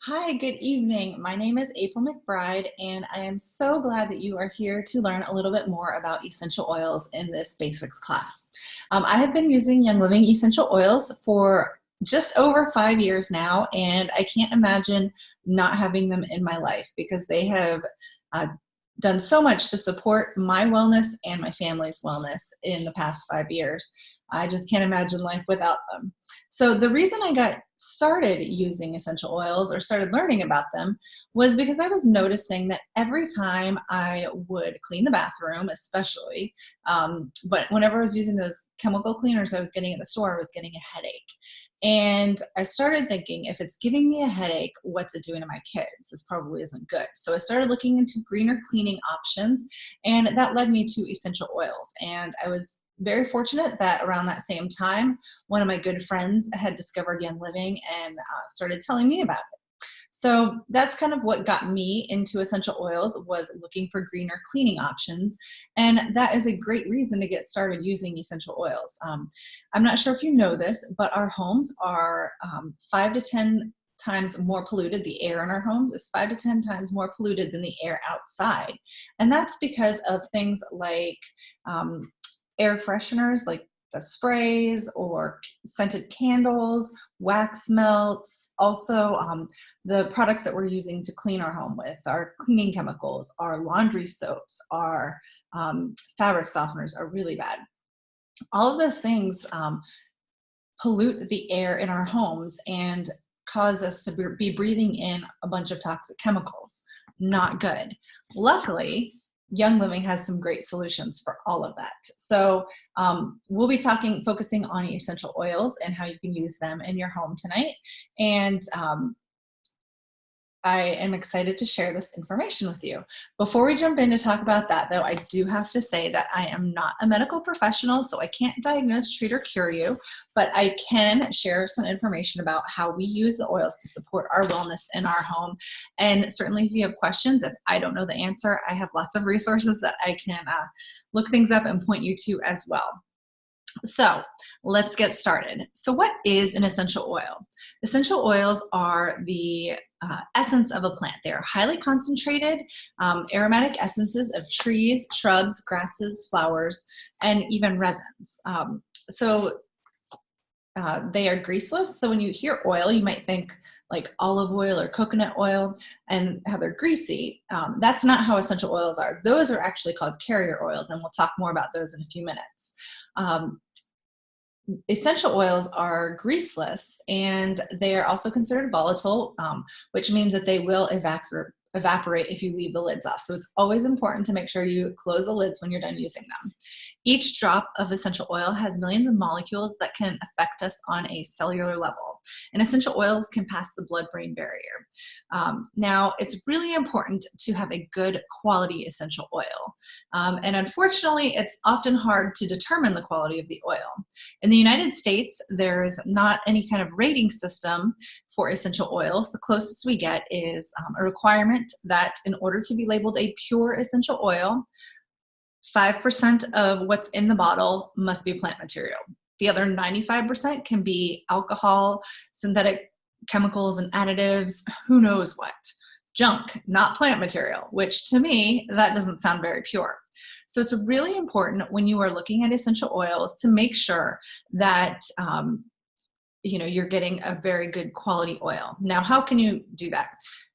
Hi, good evening. My name is April McBride, and I am so glad that you are here to learn a little bit more about essential oils in this basics class. I have been using Young Living essential oils for just over 5 years now, and I can't imagine not having them in my life because they have uh, done so much to support my wellness and my family's wellness in the past 5 years. I just can't imagine life without them. So the reason I got started using essential oils or started learning about them was because I was noticing that every time I would clean the bathroom, especially, but whenever I was using those chemical cleaners I was getting at the store, I was getting a headache. And I started thinking, if it's giving me a headache, what's it doing to my kids? This probably isn't good. So I started looking into greener cleaning options, and that led me to essential oils. And I was very fortunate that around that same time, one of my good friends had discovered Young Living and started telling me about it. So that's kind of what got me into essential oils, was looking for greener cleaning options. And that is a great reason to get started using essential oils. I'm not sure if you know this, but our homes are 5 to 10 times more polluted. The air in our homes is 5 to 10 times more polluted than the air outside. And that's because of things like um, air fresheners, like the sprays or scented candles, wax melts, also the products that we're using to clean our home with, our cleaning chemicals, our laundry soaps, our fabric softeners are really bad. All of those things pollute the air in our homes and cause us to be breathing in a bunch of toxic chemicals. Not good. Luckily, Young Living has some great solutions for all of that. So we'll be focusing on essential oils and how you can use them in your home tonight. And I am excited to share this information with you. Before we jump in to talk about that, though, I do have to say that I am not a medical professional, so I can't diagnose, treat, or cure you, but I can share some information about how we use the oils to support our wellness in our home. And certainly, if you have questions, if I don't know the answer, I have lots of resources that I can look things up and point you to as well. So let's get started. So, what is an essential oil? Essential oils are the essence of a plant. They are highly concentrated aromatic essences of trees, shrubs, grasses, flowers, and even resins. They are greaseless. So when you hear oil, you might think like olive oil or coconut oil and how they're greasy. That's not how essential oils are. Those are actually called carrier oils, and we'll talk more about those in a few minutes. Essential oils are greaseless, and they are also considered volatile, which means that they will evaporate if you leave the lids off. So it's always important to make sure you close the lids when you're done using them. Each drop of essential oil has millions of molecules that can affect us on a cellular level, and essential oils can pass the blood-brain barrier. Now, it's really important to have a good quality essential oil, and unfortunately, it's often hard to determine the quality of the oil. In the United States, there's not any kind of rating system for essential oils. The closest we get is a requirement that in order to be labeled a pure essential oil, 5% of what's in the bottle must be plant material. The other 95% can be alcohol, synthetic chemicals and additives, who knows what. Junk, not plant material, which to me, that doesn't sound very pure. So it's really important when you are looking at essential oils to make sure that you're getting a very good quality oil. Now, how can you do that?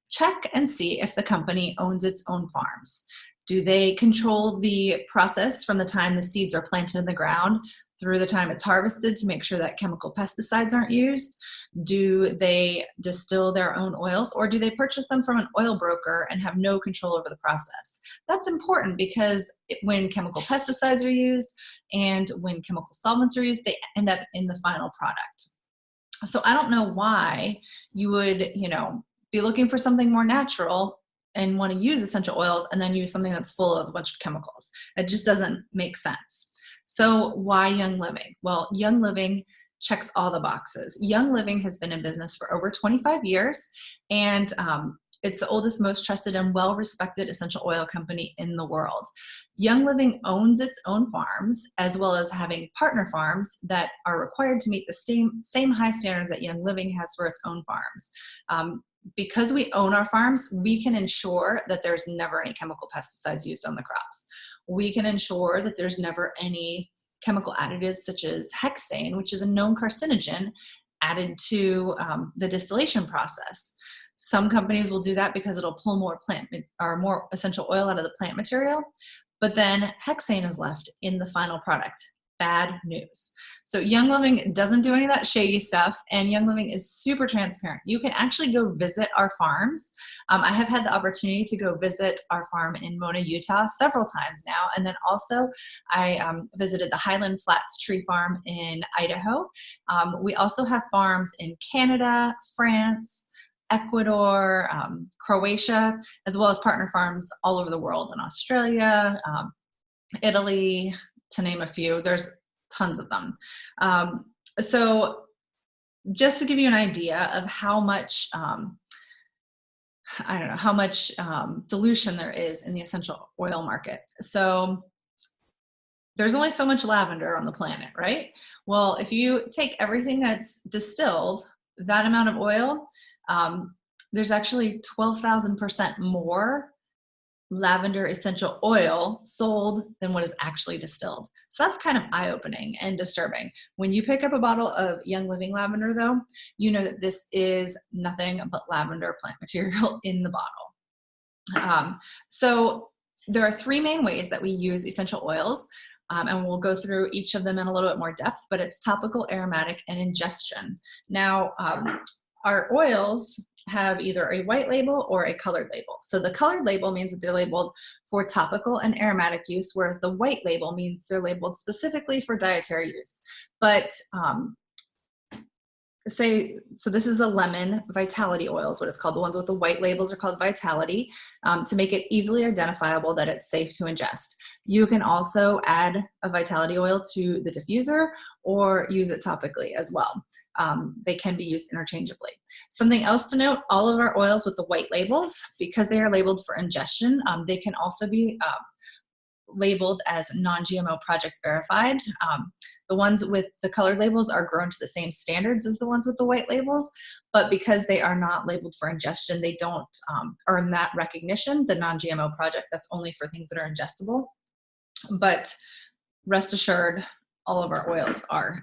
Check and see if the company owns its own farms. Do they control the process from the time the seeds are planted in the ground through the time it's harvested to make sure that chemical pesticides aren't used? Do they distill their own oils, or do they purchase them from an oil broker and have no control over the process? That's important because when chemical pesticides are used and when chemical solvents are used, they end up in the final product. So I don't know why you would, be looking for something more natural and want to use essential oils and then use something that's full of a bunch of chemicals. It just doesn't make sense. So why Young Living? Well, Young Living checks all the boxes. Young Living has been in business for over 25 years, and It's the oldest, most trusted, and well-respected essential oil company in the world. Young Living owns its own farms, as well as having partner farms that are required to meet the same high standards that Young Living has for its own farms. Because we own our farms, we can ensure that there's never any chemical pesticides used on the crops. We can ensure that there's never any chemical additives such as hexane, which is a known carcinogen, added to the distillation process. Some companies will do that because it'll pull more more essential oil out of the plant material, but then hexane is left in the final product. Bad news. So Young Living doesn't do any of that shady stuff, and Young Living is super transparent. You can actually go visit our farms. I have had the opportunity to go visit our farm in Mona, Utah several times now, and then also I visited the Highland Flats Tree Farm in Idaho. We also have farms in Canada, France, Ecuador, Croatia, as well as partner farms all over the world in Australia, Italy, to name a few. There's tons of them. So just to give you an idea of how much, I don't know, how much dilution there is in the essential oil market. So there's only so much lavender on the planet, right? Well, if you take everything that's distilled, that amount of oil, there's actually 12,000% more lavender essential oil sold than what is actually distilled. So that's kind of eye-opening and disturbing. When you pick up a bottle of Young Living lavender, though, you know that this is nothing but lavender plant material in the bottle. So there are three main ways that we use essential oils, and we'll go through each of them in a little bit more depth, but it's topical, aromatic, and ingestion. Now, our oils have either a white label or a colored label. So the colored label means that they're labeled for topical and aromatic use, whereas the white label means they're labeled specifically for dietary use. But so this is the lemon vitality oil is what it's called. The ones with the white labels are called vitality, to make it easily identifiable that it's safe to ingest. You can also add a vitality oil to the diffuser or use it topically as well. They can be used interchangeably. Something else to note, all of our oils with the white labels, because they are labeled for ingestion, they can also be labeled as non-GMO project verified. The ones with the colored labels are grown to the same standards as the ones with the white labels, but because they are not labeled for ingestion, they don't earn that recognition. The non-GMO project, that's only for things that are ingestible. But rest assured, all of our oils are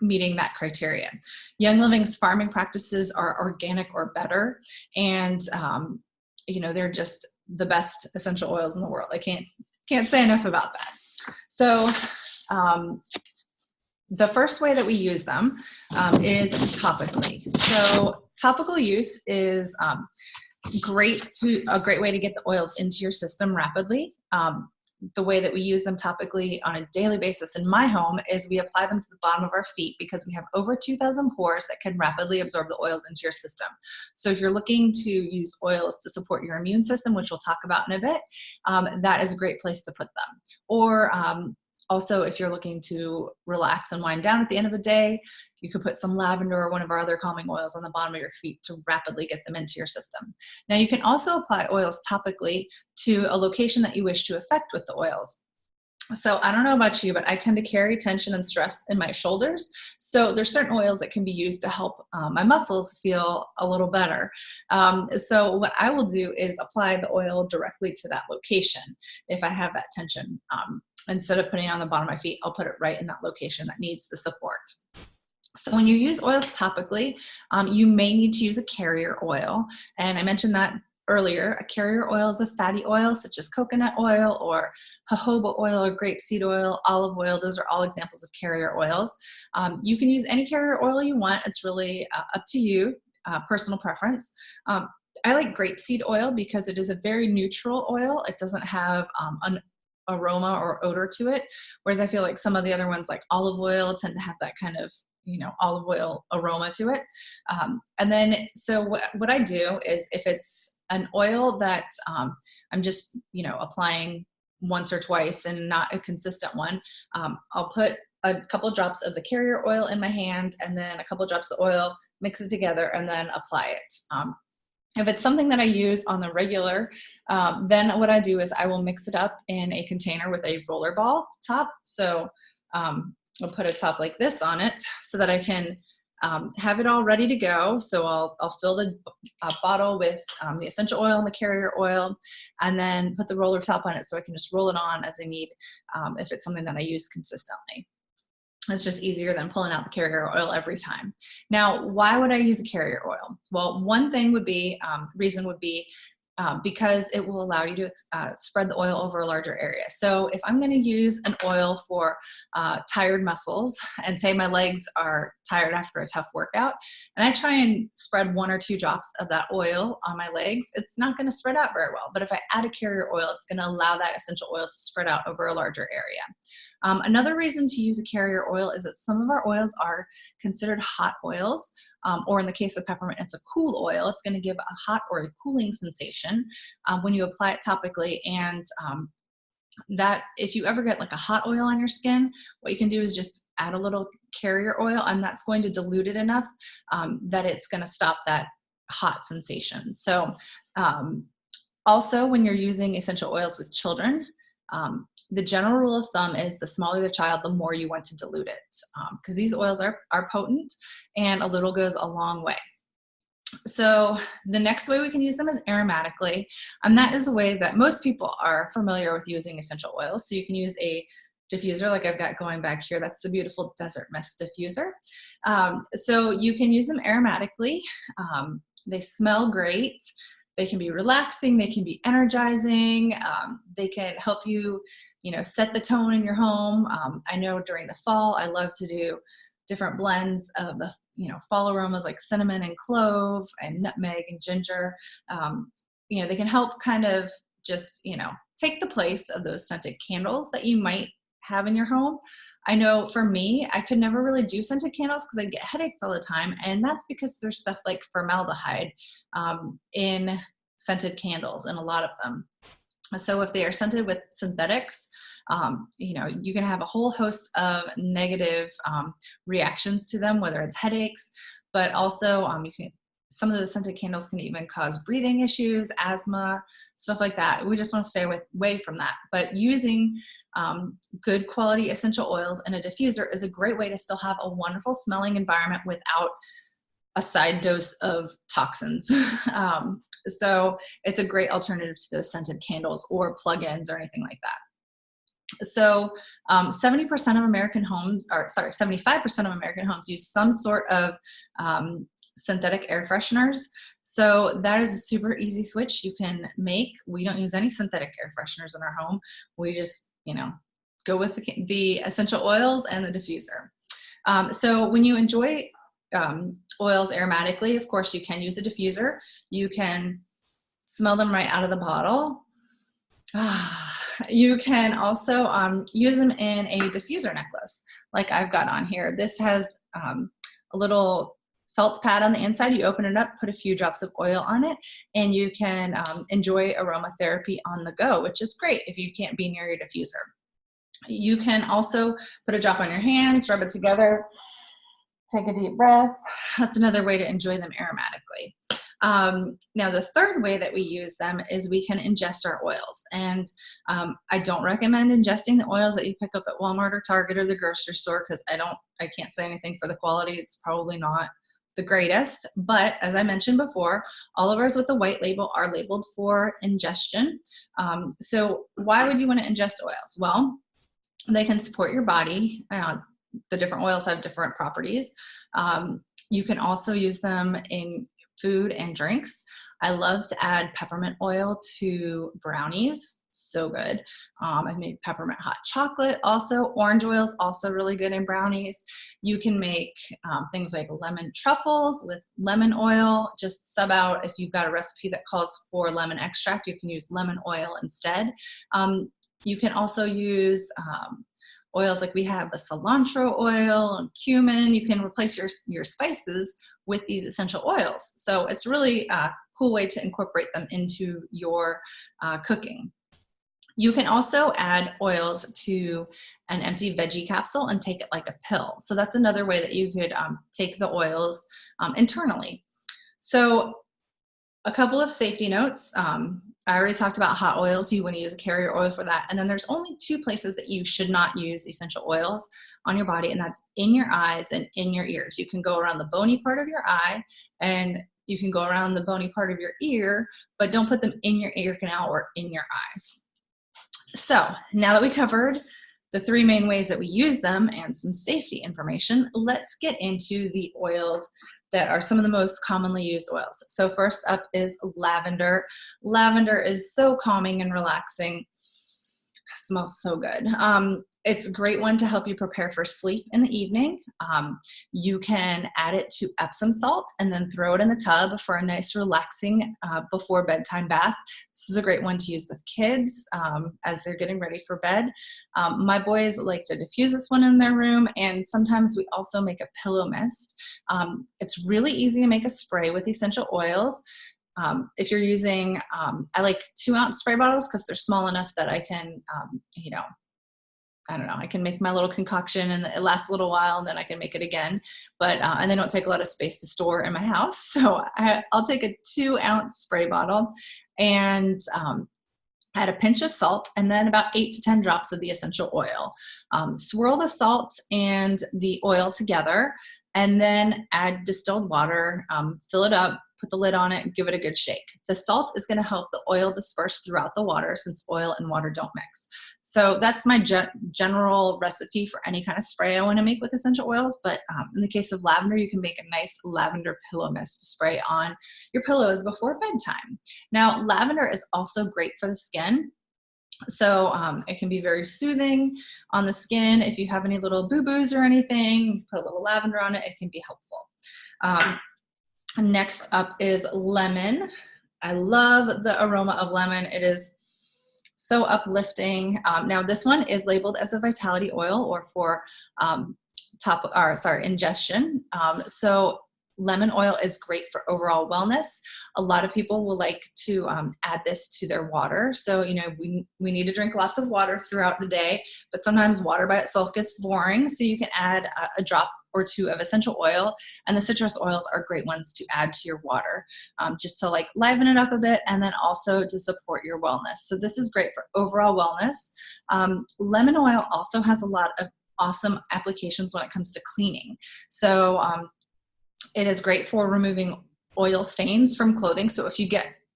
meeting that criteria. Young Living's farming practices are organic or better, and they're just the best essential oils in the world. I can't say enough about that. So the first way that we use them is topically. So topical use is a great way to get the oils into your system rapidly. The way that we use them topically on a daily basis in my home is we apply them to the bottom of our feet because we have over 2,000 pores that can rapidly absorb the oils into your system. So if you're looking to use oils to support your immune system, which we'll talk about in a bit, that is a great place to put them. Or also, if you're looking to relax and wind down at the end of a day, you could put some lavender or one of our other calming oils on the bottom of your feet to rapidly get them into your system. Now, you can also apply oils topically to a location that you wish to affect with the oils. So I don't know about you, but I tend to carry tension and stress in my shoulders. So there's certain oils that can be used to help my muscles feel a little better. So what I will do is apply the oil directly to that location if I have that tension. Instead of putting it on the bottom of my feet, I'll put it right in that location that needs the support. So when you use oils topically, you may need to use a carrier oil. And I mentioned that earlier. A carrier oil is a fatty oil such as coconut oil or jojoba oil or grapeseed oil, olive oil. Those are all examples of carrier oils. You can use any carrier oil you want. It's really up to you, personal preference. I like grapeseed oil because it is a very neutral oil. It doesn't have an aroma or odor to it, whereas I feel like some of the other ones like olive oil tend to have that kind of olive oil aroma to it. And then so what I do is if it's an oil that I'm just applying once or twice and not a consistent one, I'll put a couple drops of the carrier oil in my hand and then a couple drops of oil, mix it together, and then apply it. If it's something that I use on the regular, then what I do is I will mix it up in a container with a roller ball top. So I'll put a top like this on it so that I can have it all ready to go. So I'll fill the bottle with the essential oil and the carrier oil, and then put the roller top on it so I can just roll it on as I need if it's something that I use consistently. It's just easier than pulling out the carrier oil every time. Now, why would I use a carrier oil? Well, one thing would be, reason would be because it will allow you to spread the oil over a larger area. So if I'm going to use an oil for tired muscles, and say my legs are tired after a tough workout, and I try and spread 1 or 2 drops of that oil on my legs, it's not going to spread out very well. But if I add a carrier oil, it's going to allow that essential oil to spread out over a larger area. Another reason to use a carrier oil is that some of our oils are considered hot oils, or in the case of peppermint, it's a cool oil. It's going to give a hot or a cooling sensation when you apply it topically. And that if you ever get like a hot oil on your skin, what you can do is just add a little carrier oil, and that's going to dilute it enough that it's going to stop that hot sensation. So also, when you're using essential oils with children, the general rule of thumb is the smaller the child, the more you want to dilute it, because these oils are potent, and a little goes a long way. So the next way we can use them is aromatically, and that is the way that most people are familiar with using essential oils. So you can use a diffuser like I've got going back here. That's the beautiful Desert Mist diffuser. So you can use them aromatically. They smell great. They can be relaxing, they can be energizing, they can help you, set the tone in your home. I know during the fall, I love to do different blends of the, fall aromas like cinnamon and clove and nutmeg and ginger. They can help kind of just, take the place of those scented candles that you might have in your home. I know for me, I could never really do scented candles because I get headaches all the time. And that's because there's stuff like formaldehyde in scented candles, and a lot of them. So if they are scented with synthetics, you can have a whole host of negative reactions to them, whether it's headaches, but also some of those scented candles can even cause breathing issues, asthma, stuff like that. We just want to stay away from that. But using good quality essential oils in a diffuser is a great way to still have a wonderful smelling environment without a side dose of toxins. So it's a great alternative to those scented candles or plug-ins or anything like that. So 75% of American homes use some sort of synthetic air fresheners. So that is a super easy switch you can make. We don't use any synthetic air fresheners in our home. We just, go with the essential oils and the diffuser. So when you enjoy oils aromatically, of course, you can use a diffuser. You can smell them right out of the bottle. You can also use them in a diffuser necklace like I've got on here. This has a little felt pad on the inside. You open it up, put a few drops of oil on it, and you can enjoy aromatherapy on the go, which is great if you can't be near your diffuser. You can also put a drop on your hands, rub it together, take a deep breath. That's another way to enjoy them aromatically. Now, the third way that we use them is we can ingest our oils. And I don't recommend ingesting the oils that you pick up at Walmart or Target or the grocery store, because I can't say anything for the quality. It's probably not the greatest. But as I mentioned before, all of ours with the white label are labeled for ingestion. So why would you want to ingest oils? Well, they can support your body. The different oils have different properties. You can also use them in food and drinks. I love to add peppermint oil to brownies. So good. I've made peppermint hot chocolate also. Orange oil is also really good in brownies. You can make things like lemon truffles with lemon oil. Just sub out, if you've got a recipe that calls for lemon extract, you can use lemon oil instead. You can also use oils like we have a cilantro oil and cumin. You can replace your spices with these essential oils. So it's really a cool way to incorporate them into your cooking. You can also add oils to an empty veggie capsule and take it like a pill. So that's another way that you could take the oils internally. So A couple of safety notes. I already talked about hot oils. You want to use a carrier oil for that. And then there's only two places that you should not use essential oils on your body, and that's in your eyes and in your ears. You can go around the bony part of your eye and you can go around the bony part of your ear, but don't put them in your ear canal or in your eyes. So now that we covered the three main ways that we use them and some safety information, let's get into the oils that are some of the most commonly used oils. So first up is lavender. Lavender is so calming and relaxing. It smells so good. It's a great one to help you prepare for sleep in the evening. You can add it to Epsom salt and then throw it in the tub for a nice relaxing before bedtime bath. This is a great one to use with kids as they're getting ready for bed. My boys like to diffuse this one in their room, and sometimes we also make a pillow mist. It's really easy to make a spray with essential oils. If you're using, I like 2-ounce spray bottles because they're small enough that I can, I don't know, I can make my little concoction and it lasts a little while and then I can make it again. But, and they don't take a lot of space to store in my house. So I'll take a 2-ounce spray bottle and add a pinch of salt and then about 8 to 10 drops of the essential oil. Swirl the salt and the oil together and then add distilled water, fill it up, put the lid on it, and give it a good shake. The salt is going to help the oil disperse throughout the water since oil and water don't mix. So that's my general recipe for any kind of spray I want to make with essential oils. But in the case of lavender, you can make a nice lavender pillow mist to spray on your pillows before bedtime. Now, lavender is also great for the skin. So it can be very soothing on the skin. If you have any little boo-boos or anything, put a little lavender on it, it can be helpful. Next up is lemon. I love the aroma of lemon. It is so uplifting. Now this one is labeled as a vitality oil or for ingestion. So lemon oil is great for overall wellness. A lot of people will like to add this to their water. So, we need to drink lots of water throughout the day, but sometimes water by itself gets boring. So you can add a drop or two of essential oil, and the citrus oils are great ones to add to your water, just to like liven it up a bit and then also to support your wellness. So this is great for overall wellness. Lemon oil also has a lot of awesome applications when it comes to cleaning. So it is great for removing oil stains from clothing. So if you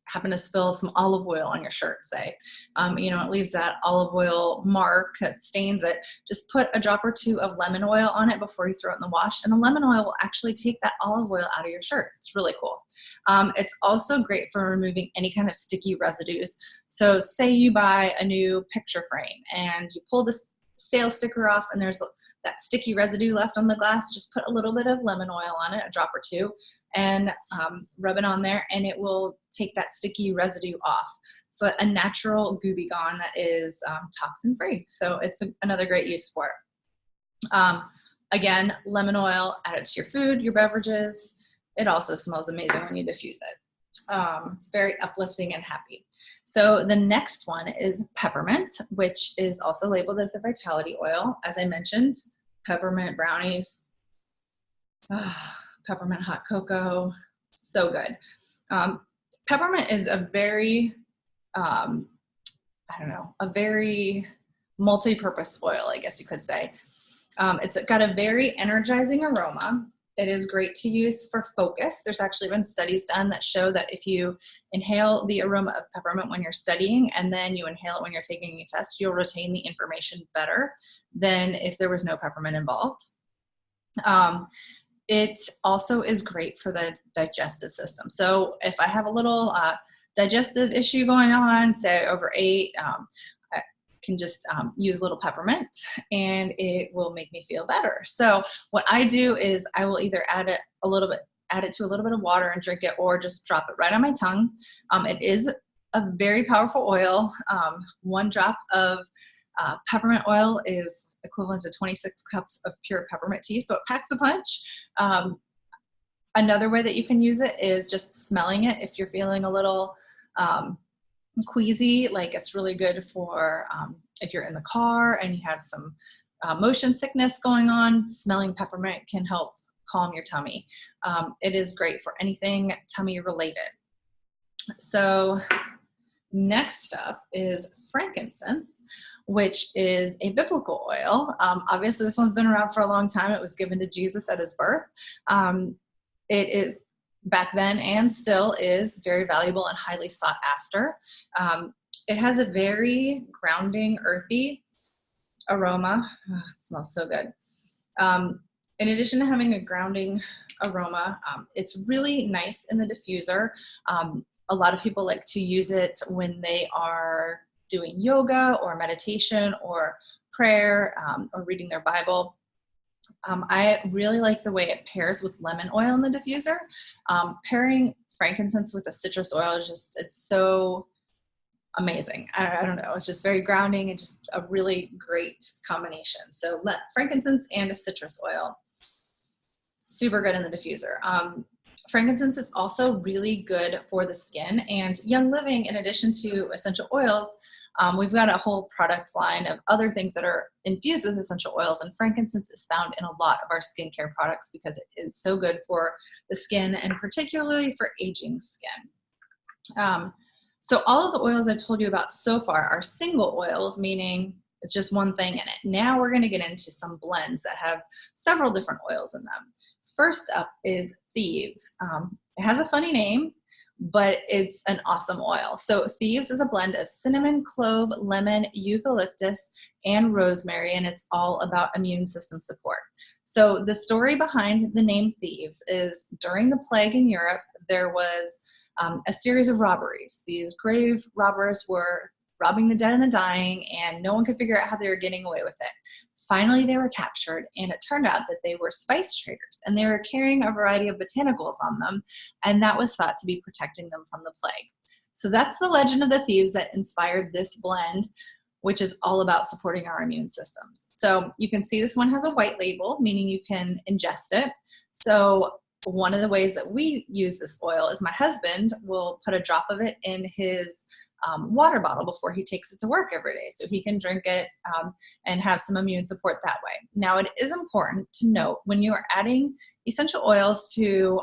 happen to spill some olive oil on your shirt, say, it leaves that olive oil mark that stains it. Just put a drop or two of lemon oil on it before you throw it in the wash, and the lemon oil will actually take that olive oil out of your shirt. It's really cool. It's also great for removing any kind of sticky residues. So say you buy a new picture frame and you pull this sales sticker off and there's that sticky residue left on the glass, just put a little bit of lemon oil on it, a drop or two, and rub it on there, and it will take that sticky residue off. So a natural Gooby Gone that is toxin free. So it's another great use for it. Again, lemon oil, add it to your food, your beverages. It also smells amazing when you diffuse it. It's very uplifting and happy. So the next one is peppermint, which is also labeled as a vitality oil. As I mentioned, peppermint brownies, peppermint hot cocoa, so good. Peppermint is a very, a very multi-purpose oil, I guess you could say. It's got a very energizing aroma. It is great to use for focus. There's actually been studies done that show that if you inhale the aroma of peppermint when you're studying and then you inhale it when you're taking a test, you'll retain the information better than if there was no peppermint involved. It also is great for the digestive system. So if I have a little digestive issue going on, say I overate, can just use a little peppermint and it will make me feel better. So what I do is I will either add it to a little bit of water and drink it, or just drop it right on my tongue. It is a very powerful oil. 1 drop of peppermint oil is equivalent to 26 cups of pure peppermint tea. So it packs a punch. Another way that you can use it is just smelling it. If you're feeling a little queasy, like it's really good for if you're in the car and you have some motion sickness going on, smelling peppermint can help calm your tummy. It is great for anything tummy related. So next up is frankincense, which is a biblical oil. Obviously, this one's been around for a long time. It was given to Jesus at his birth. It back then and still is very valuable and highly sought after. It has a very grounding, earthy aroma. Oh, it smells so good. In addition to having a grounding aroma, it's really nice in the diffuser. A lot of people like to use it when they are doing yoga or meditation or prayer or reading their Bible. I really like the way it pairs with lemon oil in the diffuser. Pairing frankincense with a citrus oil is just, it's so amazing. I don't know. It's just very grounding and just a really great combination. So frankincense and a citrus oil, super good in the diffuser. Frankincense is also really good for the skin, and Young Living, in addition to essential oils, we've got a whole product line of other things that are infused with essential oils, and frankincense is found in a lot of our skincare products because it is so good for the skin and particularly for aging skin. So all of the oils I've told you about so far are single oils, meaning it's just one thing in it. Now we're going to get into some blends that have several different oils in them. First up is Thieves. It has a funny name, but it's an awesome oil. So Thieves is a blend of cinnamon, clove, lemon, eucalyptus, and rosemary, and it's all about immune system support. So the story behind the name Thieves is during the plague in Europe, there was a series of robberies. These grave robbers were robbing the dead and the dying, and no one could figure out how they were getting away with it. Finally, they were captured, and it turned out that they were spice traders, and they were carrying a variety of botanicals on them, and that was thought to be protecting them from the plague. So that's the legend of the Thieves that inspired this blend, which is all about supporting our immune systems. So you can see this one has a white label, meaning you can ingest it. So one of the ways that we use this oil is my husband will put a drop of it in his water bottle before he takes it to work every day, so he can drink it and have some immune support that way. Now, it is important to note when you are adding essential oils to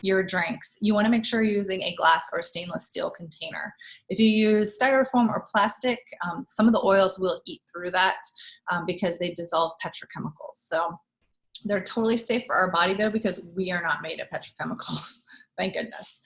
your drinks, you want to make sure you're using a glass or stainless steel container. If you use styrofoam or plastic, some of the oils will eat through that because they dissolve petrochemicals. So they're totally safe for our body, though, because we are not made of petrochemicals. Thank goodness.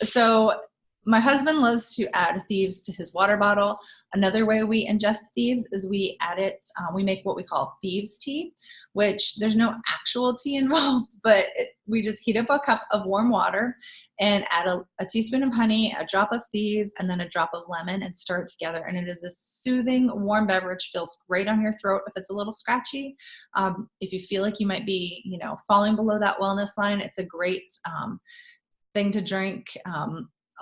So my husband loves to add Thieves to his water bottle. Another way we ingest Thieves is we add it, we make what we call Thieves tea, which there's no actual tea involved, but we just heat up a cup of warm water and add a teaspoon of honey, a drop of Thieves, and then a drop of lemon and stir it together. And it is a soothing, warm beverage, feels great on your throat if it's a little scratchy. If you feel like you might be, falling below that wellness line, it's a great thing to drink.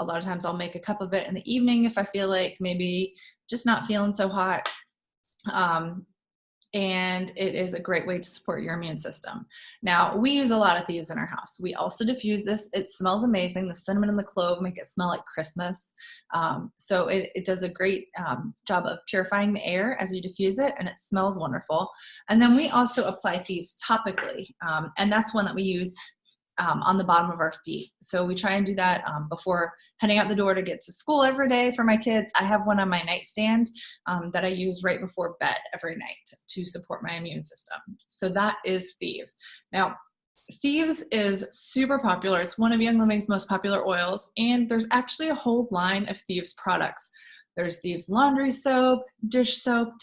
A lot of times I'll make a cup of it in the evening if I feel like maybe just not feeling so hot. And it is a great way to support your immune system. Now, we use a lot of Thieves in our house. We also diffuse this. It smells amazing. The cinnamon and the clove make it smell like Christmas. So it does a great job of purifying the air as you diffuse it, and it smells wonderful. And then we also apply Thieves topically, and that's one that we use on the bottom of our feet. So we try and do that before heading out the door to get to school every day for my kids. I have one on my nightstand that I use right before bed every night to support my immune system. So that is Thieves. Now, Thieves is super popular. It's one of Young Living's most popular oils, and there's actually a whole line of Thieves products. There's Thieves laundry soap, dish soap,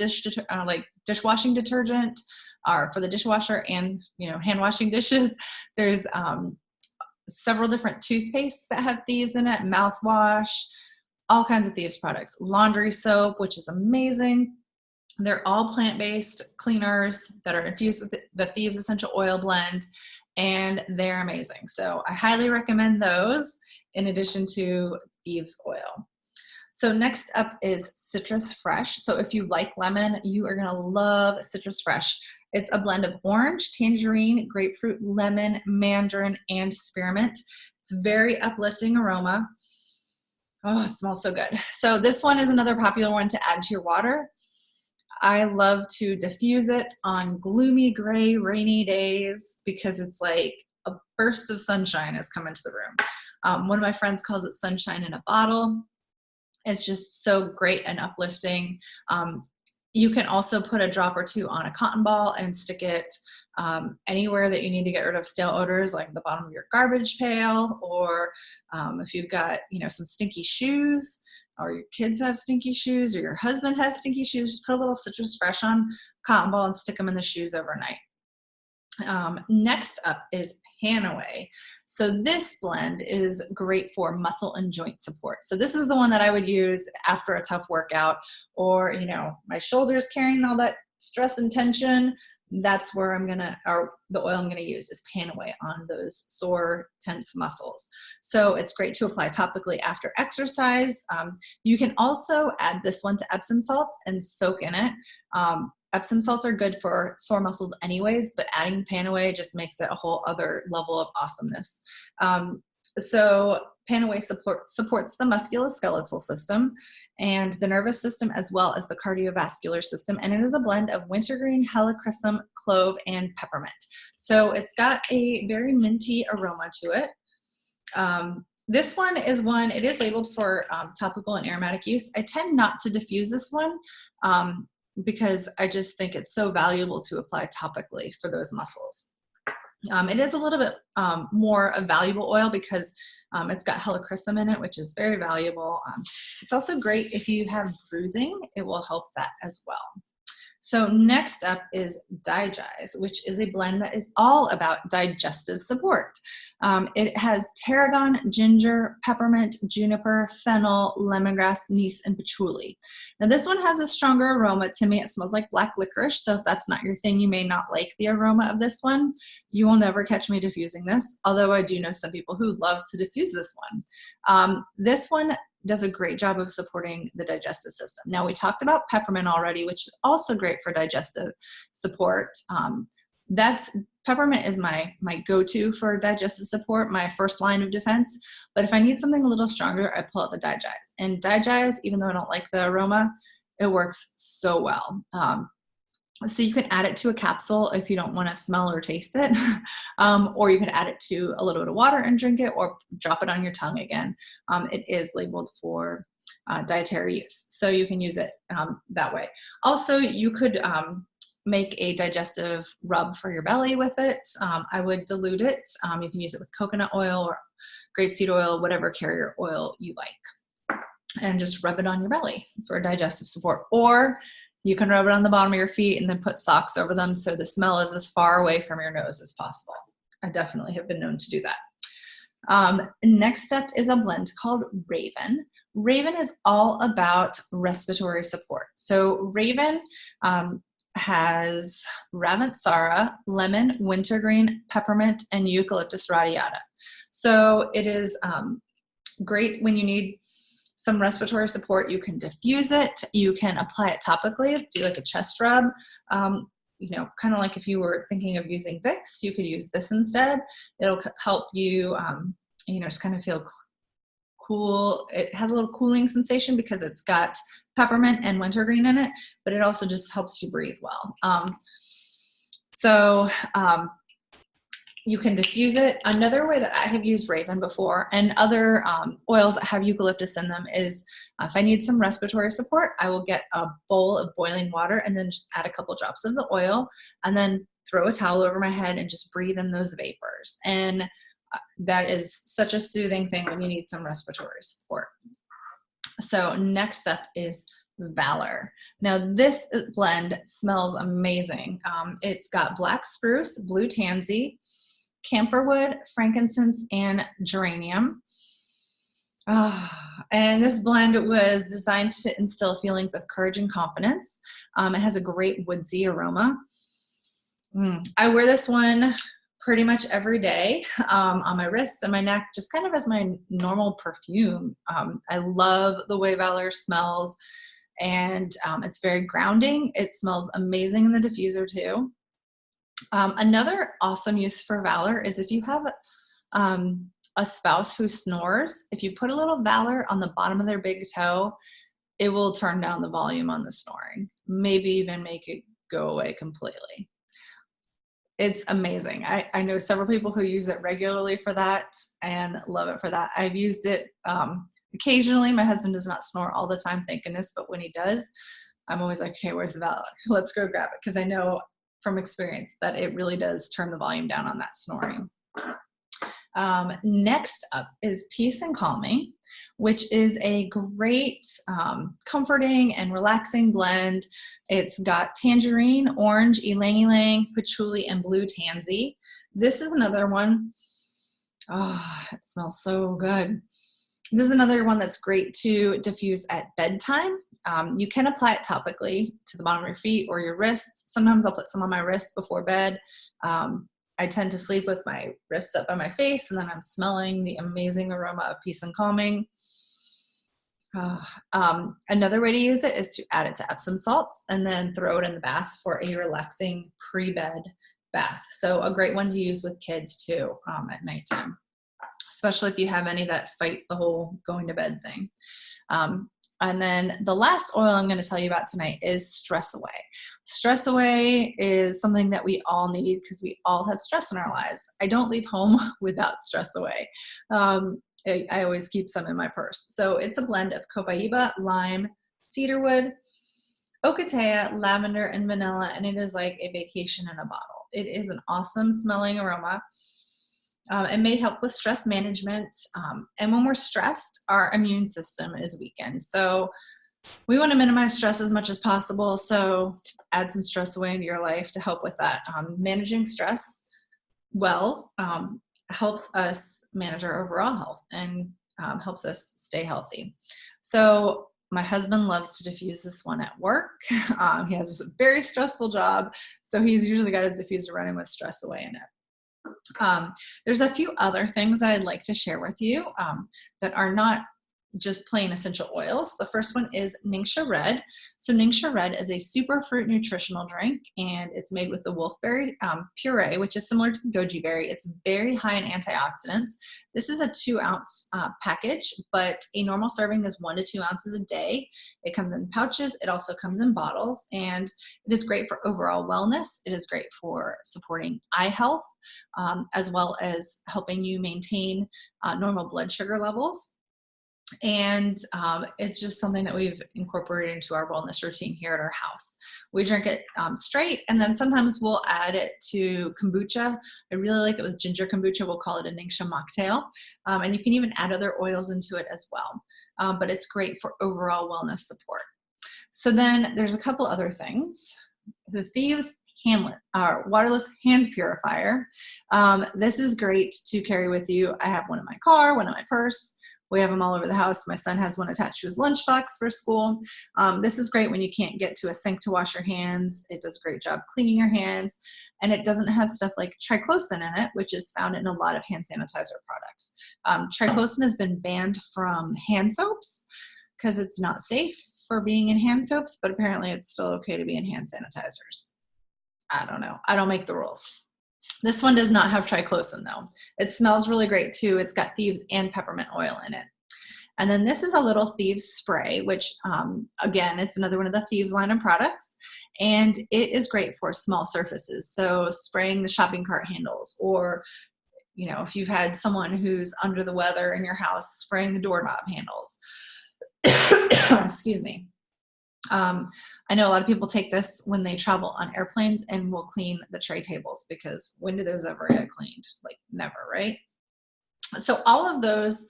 dishwashing detergent, for the dishwasher and hand washing dishes. There's several different toothpastes that have Thieves in it, mouthwash, all kinds of Thieves products. Laundry soap, which is amazing. They're all plant-based cleaners that are infused with the Thieves essential oil blend, and they're amazing. So I highly recommend those in addition to Thieves oil. So next up is Citrus Fresh. So if you like lemon, you are gonna love Citrus Fresh. It's a blend of orange, tangerine, grapefruit, lemon, mandarin, and spearmint. It's a very uplifting aroma. Oh, it smells so good. So this one is another popular one to add to your water. I love to diffuse it on gloomy, gray, rainy days because it's like a burst of sunshine has come into the room. One of my friends calls it sunshine in a bottle. It's just so great and uplifting. You can also put a drop or two on a cotton ball and stick it anywhere that you need to get rid of stale odors, like the bottom of your garbage pail, or if you've got, some stinky shoes, or your kids have stinky shoes, or your husband has stinky shoes, just put a little Citrus Fresh on cotton ball and stick them in the shoes overnight. Next up is Panaway. So this blend is great for muscle and joint support. So this is the one that I would use after a tough workout, or, my shoulders carrying all that stress and tension. That's where the oil I'm gonna use is Panaway on those sore, tense muscles. So it's great to apply topically after exercise. You can also add this one to Epsom salts and soak in it. Epsom salts are good for sore muscles anyways, but adding Panaway just makes it a whole other level of awesomeness. So Panaway supports the musculoskeletal system and the nervous system, as well as the cardiovascular system. And it is a blend of wintergreen, helichrysum, clove, and peppermint. So it's got a very minty aroma to it. This one it is labeled for topical and aromatic use. I tend not to diffuse this one because I just think it's so valuable to apply topically for those muscles. It is a little bit more a valuable oil because it's got helichrysum in it, which is very valuable. It's also great if you have bruising. It will help that as well. So next up is Digize, which is a blend that is all about digestive support. It has tarragon, ginger, peppermint, juniper, fennel, lemongrass, anise, and patchouli. Now this one has a stronger aroma. To me, it smells like black licorice. So if that's not your thing, you may not like the aroma of this one. You will never catch me diffusing this, although I do know some people who love to diffuse this one. This one does a great job of supporting the digestive system. Now we talked about peppermint already, which is also great for digestive support. Peppermint is my go-to for digestive support, my first line of defense. But if I need something a little stronger, I pull out the Digize. And Digize, even though I don't like the aroma, it works so well. So you can add it to a capsule if you don't want to smell or taste it, or you can add it to a little bit of water and drink it, or drop it on your tongue again. It is labeled for dietary use, so you can use it that way. Also, you could make a digestive rub for your belly with it. I would dilute it. You can use it with coconut oil or grapeseed oil, whatever carrier oil you like, and just rub it on your belly for digestive support. Or you can rub it on the bottom of your feet and then put socks over them so the smell is as far away from your nose as possible. I definitely have been known to do that. Next up is a blend called Raven. Raven is all about respiratory support. So Raven has Ravensara, lemon, wintergreen, peppermint, and eucalyptus radiata. So it is great when you need some respiratory support. You can diffuse it. You can apply it topically, do like a chest rub. Kind of like if you were thinking of using Vicks, you could use this instead. It'll help you, just kind of feel cool. It has a little cooling sensation because it's got peppermint and wintergreen in it, but it also just helps you breathe well. You can diffuse it. Another way that I have used Raven before, and other oils that have eucalyptus in them, is if I need some respiratory support, I will get a bowl of boiling water and then just add a couple drops of the oil and then throw a towel over my head and just breathe in those vapors. And that is such a soothing thing when you need some respiratory support. So next up is Valor. Now this blend smells amazing. It's got black spruce, blue tansy, camphorwood, frankincense, and geranium. And this blend was designed to instill feelings of courage and confidence. It has a great woodsy aroma. I wear this one pretty much every day on my wrists and my neck, just kind of as my normal perfume. I love the way Valor smells, and it's very grounding. It smells amazing in the diffuser too. Another awesome use for Valor is if you have a spouse who snores, if you put a little Valor on the bottom of their big toe, it will turn down the volume on the snoring, maybe even make it go away completely. It's amazing. I know several people who use it regularly for that and love it for that. I've used it occasionally. My husband does not snore all the time, thank goodness, but when he does, I'm always like, okay, where's the Valor? Let's go grab it, because I know from experience that it really does turn the volume down on that snoring. Next up is Peace and Calming, which is a great comforting and relaxing blend. It's got tangerine, orange, ylang ylang, patchouli, and blue tansy. This is another one. Oh, it smells so good. This is another one that's great to diffuse at bedtime. You can apply it topically to the bottom of your feet or your wrists. Sometimes I'll put some on my wrists before bed. I tend to sleep with my wrists up by my face, and then I'm smelling the amazing aroma of Peace and Calming. Another way to use it is to add it to Epsom salts and then throw it in the bath for a relaxing pre-bed bath. So a great one to use with kids too at nighttime, especially if you have any that fight the whole going to bed thing. And then the last oil I'm going to tell you about tonight is Stress Away. Stress Away is something that we all need because we all have stress in our lives. I don't leave home without Stress Away. I always keep some in my purse. So it's a blend of copaiba, lime, cedarwood, ocotea, lavender, and vanilla, and it is like a vacation in a bottle. It is an awesome smelling aroma. It may help with stress management. And when we're stressed, our immune system is weakened. So we want to minimize stress as much as possible. So add some Stress Away into your life to help with that. Managing stress well helps us manage our overall health and helps us stay healthy. So my husband loves to diffuse this one at work. He has a very stressful job, so he's usually got his diffuser running with Stress Away in it. There's a few other things that I'd like to share with you that are not just plain essential oils. The first one is Ningxia Red. So Ningxia Red is a superfruit nutritional drink, and it's made with the wolfberry puree, which is similar to the goji berry. It's very high in antioxidants. This is a 2-ounce package, but a normal serving is 1 to 2 ounces a day. It comes in pouches. It also comes in bottles, and it is great for overall wellness. It is great for supporting eye health, as well as helping you maintain normal blood sugar levels. And it's just something that we've incorporated into our wellness routine here at our house. We drink it straight, and then sometimes we'll add it to kombucha. I really like it with ginger kombucha. We'll call it a Ningxia mocktail. And you can even add other oils into it as well. But it's great for overall wellness support. So then there's a couple other things. The Thieves waterless hand purifier. This is great to carry with you. I have one in my car, one in my purse. We have them all over the house. My son has one attached to his lunchbox for school. This is great when you can't get to a sink to wash your hands. It does a great job cleaning your hands, and it doesn't have stuff like triclosan in it, which is found in a lot of hand sanitizer products. Triclosan has been banned from hand soaps because it's not safe for being in hand soaps, but apparently it's still okay to be in hand sanitizers. I don't know. I don't make the rules. This one does not have triclosan though. It smells really great too. It's got Thieves and peppermint oil in it. And then this is a little Thieves spray, which again, it's another one of the Thieves line of products. And it is great for small surfaces. So spraying the shopping cart handles, or if you've had someone who's under the weather in your house, spraying the doorknob handles. Excuse me. I know a lot of people take this when they travel on airplanes and will clean the tray tables, because when do those ever get cleaned? Like never, right? So all of those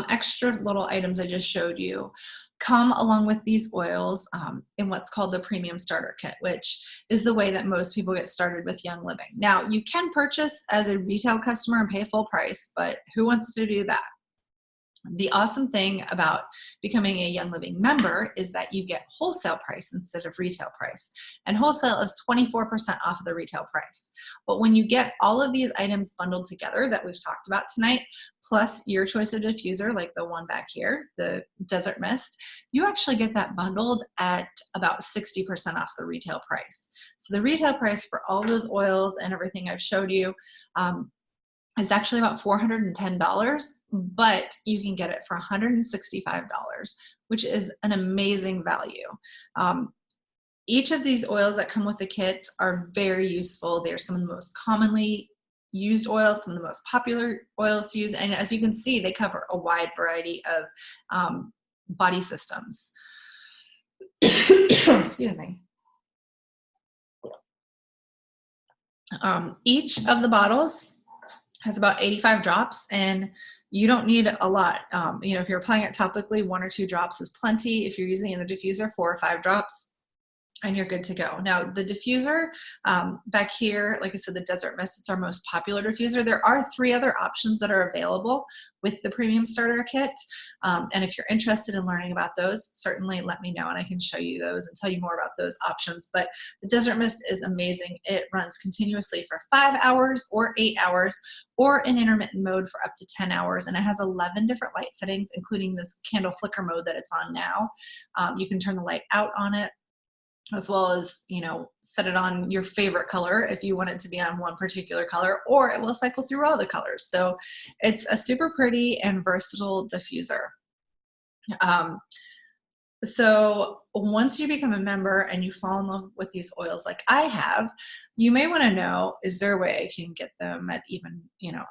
extra little items I just showed you come along with these oils in what's called the Premium Starter Kit, which is the way that most people get started with Young Living. Now, you can purchase as a retail customer and pay full price, but who wants to do that? The awesome thing about becoming a Young Living member is that you get wholesale price instead of retail price. And wholesale is 24% off of the retail price. But when you get all of these items bundled together that we've talked about tonight, plus your choice of diffuser, like the one back here, the Desert Mist, you actually get that bundled at about 60% off the retail price. So the retail price for all those oils and everything I've showed you is actually about $410, but you can get it for $165, which is an amazing value. Each of these oils that come with the kit are very useful. They're some of the most commonly used oils, some of the most popular oils to use. And as you can see, they cover a wide variety of body systems. Excuse me. Each of the bottles has about 85 drops, and you don't need a lot. If you're applying it topically, 1 or 2 drops is plenty. If you're using it in the diffuser, 4 or 5 drops, and you're good to go. Now, the diffuser back here, like I said, the Desert Mist, it's our most popular diffuser. There are 3 other options that are available with the Premium Starter Kit. And if you're interested in learning about those, certainly let me know and I can show you those and tell you more about those options. But the Desert Mist is amazing. It runs continuously for 5 hours or 8 hours, or in intermittent mode for up to 10 hours. And it has 11 different light settings, including this candle flicker mode that it's on now. You can turn the light out on it, as well as, set it on your favorite color if you want it to be on one particular color, or it will cycle through all the colors. So it's a super pretty and versatile diffuser. So once you become a member and you fall in love with these oils like I have, you may want to know, is there a way I can get them at even, an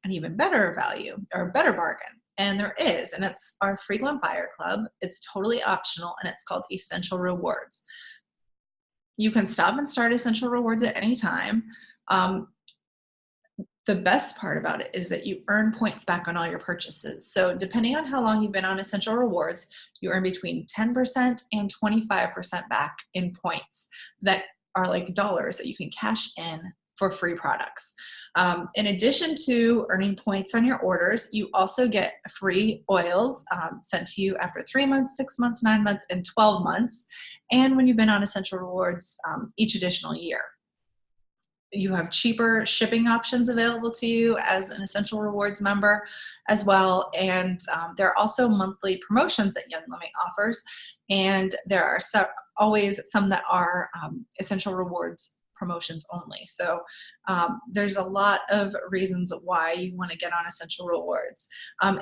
even better value or a better bargain? And there is, and it's our Frequent Buyer Club. It's totally optional, and it's called Essential Rewards. You can stop and start Essential Rewards at any time. The best part about it is that you earn points back on all your purchases. So depending on how long you've been on Essential Rewards, you earn between 10% and 25% back in points that are like dollars that you can cash in for free products. In addition to earning points on your orders, you also get free oils sent to you after 3 months, 6 months, 9 months, and 12 months. And when you've been on Essential Rewards each additional year. You have cheaper shipping options available to you as an Essential Rewards member as well. And there are also monthly promotions that Young Living offers. And there are always some that are Essential Rewards promotions only. So there's a lot of reasons why you want to get on Essential Rewards.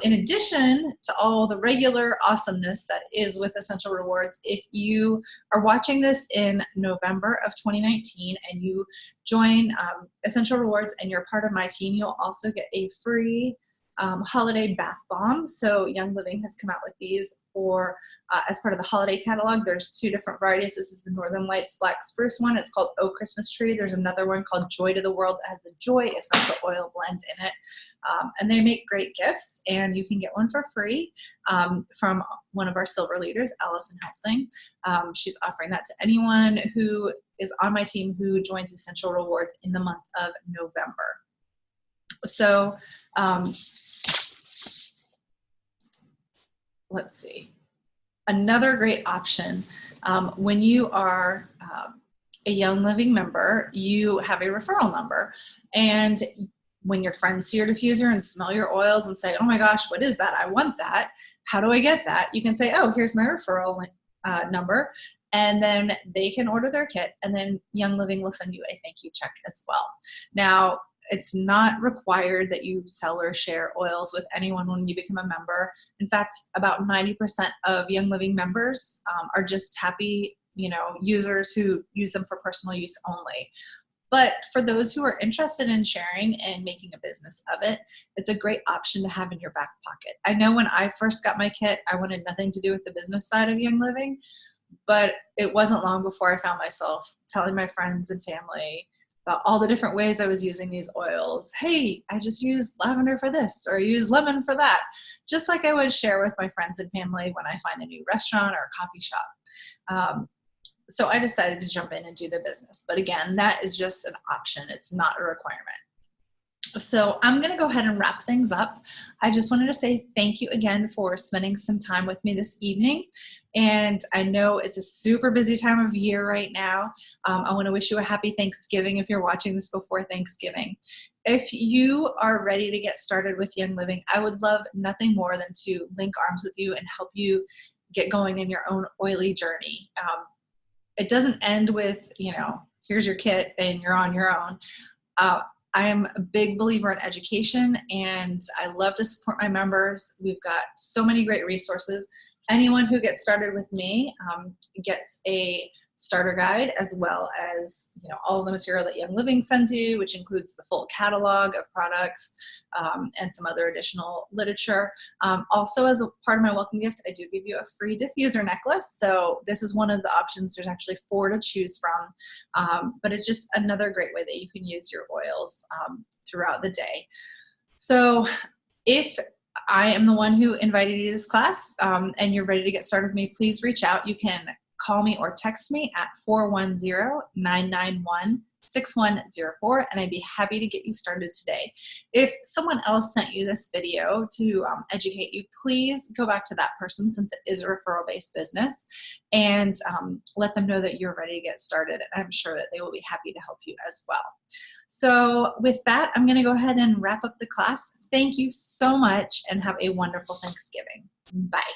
In addition to all the regular awesomeness that is with Essential Rewards, if you are watching this in November of 2019 and you join Essential Rewards and you're part of my team, you'll also get a free holiday bath bomb. So Young Living has come out with these for as part of the holiday catalog. There's 2 different varieties. This is the Northern Lights Black Spruce one. It's called Oh Christmas Tree. There's another one called Joy to the World that has the Joy essential oil blend in it. And they make great gifts, and you can get one for free from one of our silver leaders, Allison Helsing. She's offering that to anyone who is on my team who joins Essential Rewards in the month of November. So let's see. Another great option, when you are a Young Living member, you have a referral number. And when your friends see your diffuser and smell your oils and say, oh my gosh, what is that? I want that. How do I get that? You can say, oh, here's my referral number. And then they can order their kit, and then Young Living will send you a thank you check as well. Now, it's not required that you sell or share oils with anyone when you become a member. In fact, about 90% of Young Living members are just happy, users who use them for personal use only. But for those who are interested in sharing and making a business of it, it's a great option to have in your back pocket. I know when I first got my kit, I wanted nothing to do with the business side of Young Living, but it wasn't long before I found myself telling my friends and family about all the different ways I was using these oils. Hey, I just used lavender for this, or I use lemon for that. Just like I would share with my friends and family when I find a new restaurant or a coffee shop. So I decided to jump in and do the business. But again, that is just an option. It's not a requirement. So I'm going to go ahead and wrap things up. I just wanted to say thank you again for spending some time with me this evening. And I know it's a super busy time of year right now. I want to wish you a happy Thanksgiving if you're watching this before Thanksgiving. If you are ready to get started with Young Living, I would love nothing more than to link arms with you and help you get going in your own oily journey. It doesn't end with, here's your kit and you're on your own. I am a big believer in education, and I love to support my members. We've got so many great resources. anyone who gets started with me gets a starter guide, as well as all of the material that Young Living sends you, which includes the full catalog of products and some other additional literature. Also, as a part of my welcome gift, I do give you a free diffuser necklace. So this is one of the options. There's actually 4 to choose from, but it's just another great way that you can use your oils throughout the day. So if I am the one who invited you to this class and you're ready to get started with me, please reach out. You can call me or text me at 410-991-6104, and I'd be happy to get you started today. If someone else sent you this video to educate you, please go back to that person, since it is a referral-based business, and let them know that you're ready to get started, and I'm sure that they will be happy to help you as well. So with that, I'm going to go ahead and wrap up the class. Thank you so much, and have a wonderful Thanksgiving. Bye.